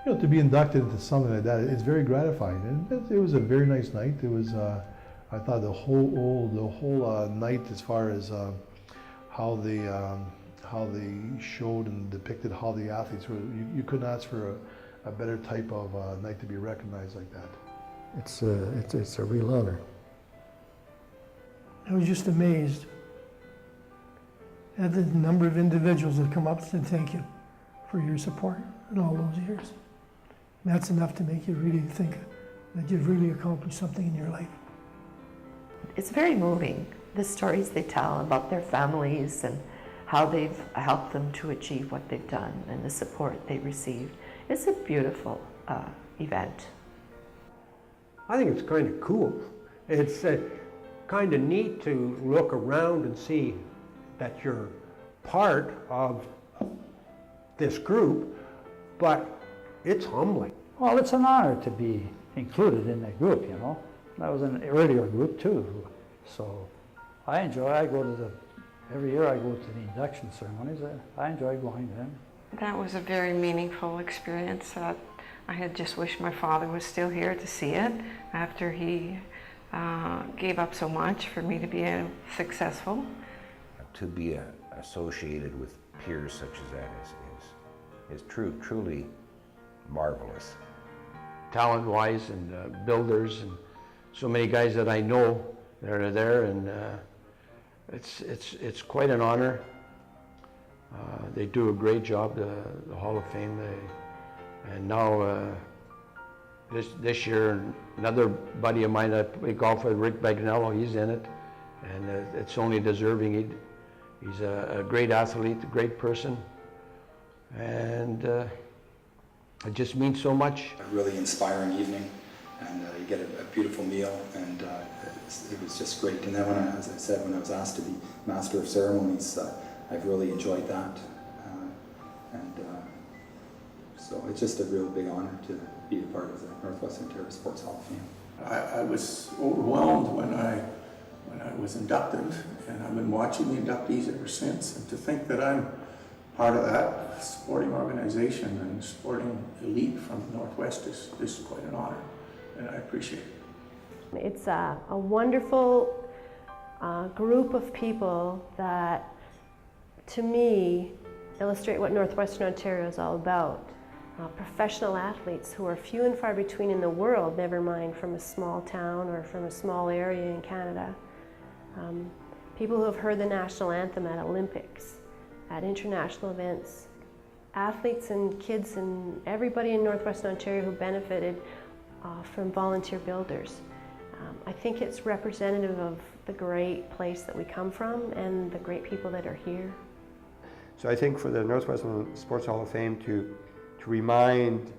You know, to be inducted into something like that, it's very gratifying, and it was a very nice night. It was, I thought the whole night, as far as how they showed and depicted how the athletes were, you couldn't ask for a better type of night to be recognized like that. It's a real honor. I was just amazed at the number of individuals that come up and said thank you for your support in all those years. That's enough to make you really think that you've really accomplished something in your life. It's very moving, the stories they tell about their families and how they've helped them to achieve what they've done and the support they received. It's a beautiful event. I think it's kind of cool. It's kind of neat to look around and see that you're part of this group, but it's humbling. Well, it's an honor to be included in that group, you know. I was in an earlier group too, so I enjoy. Every year I go to the induction ceremonies. I enjoy going to them. That was a very meaningful experience. I had just wished my father was still here to see it after he gave up so much for me to be successful. To be associated with peers such as that is truly marvelous. Talent-wise and builders and so many guys that I know that are there, and it's quite an honor. They do a great job, the Hall of Fame. And now this year, another buddy of mine that played golf with, Rick Bagnello, he's in it, and it's only deserving. He's a great athlete, a great person, and it just means so much. A really inspiring evening, and you get a beautiful meal, and it was just great. And then as I said, when I was asked to be Master of Ceremonies, I've really enjoyed that. So it's just a real big honor to be a part of the Northwestern Sports Hall of Fame. I was overwhelmed when I was inducted, and I've been watching the inductees ever since. And to think that I'm part of that sporting organization and sporting elite from Northwest is quite an honor, and I appreciate it. It's a wonderful group of people that, to me, illustrate what Northwestern Ontario is all about. Professional athletes who are few and far between in the world, never mind from a small town or from a small area in Canada. People who have heard the national anthem at Olympics, at international events, athletes and kids and everybody in Northwestern Ontario who benefited from volunteer builders. I think it's representative of the great place that we come from and the great people that are here. So I think for the Northwestern Sports Hall of Fame to remind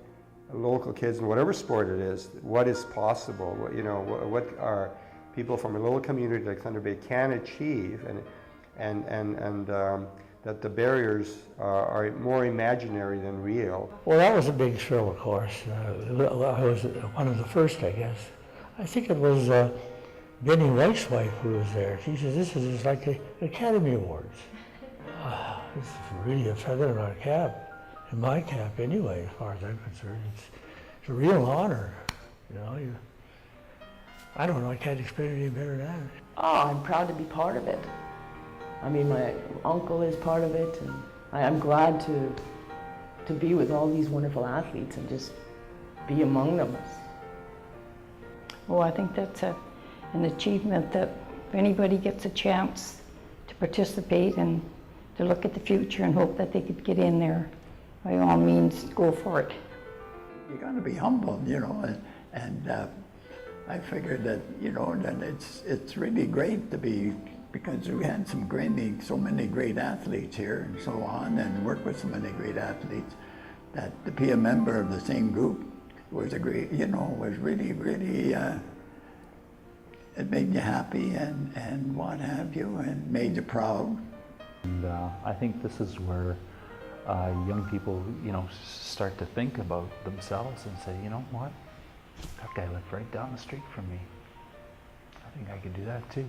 local kids in whatever sport it is what is possible, what our people from a little community like Thunder Bay can achieve, and that the barriers are more imaginary than real. Well, that was a big thrill, of course. I was one of the first, I guess. I think it was Benny White's wife who was there. She says, "This is like the Academy Awards." It's really a feather in our cap. In my cap, anyway, as far as I'm concerned, it's a real honor. I don't know. I can't explain it any better than that. Oh, I'm proud to be part of it. I mean, my uncle is part of it, and I'm glad to be with all these wonderful athletes and just be among them. Oh, I think that's an achievement that if anybody gets a chance to participate and to look at the future and hope that they could get in there, by all means, go for it. You got to be humble, and I figured that, that it's really great to be, because we had so many great athletes here and so on, and worked with so many great athletes, that to be a member of the same group was a great, was really, really, it made you happy and what have you, and made you proud. And I think this is where young people, start to think about themselves and say, you know what, that guy lived right down the street from me. I think I could do that too.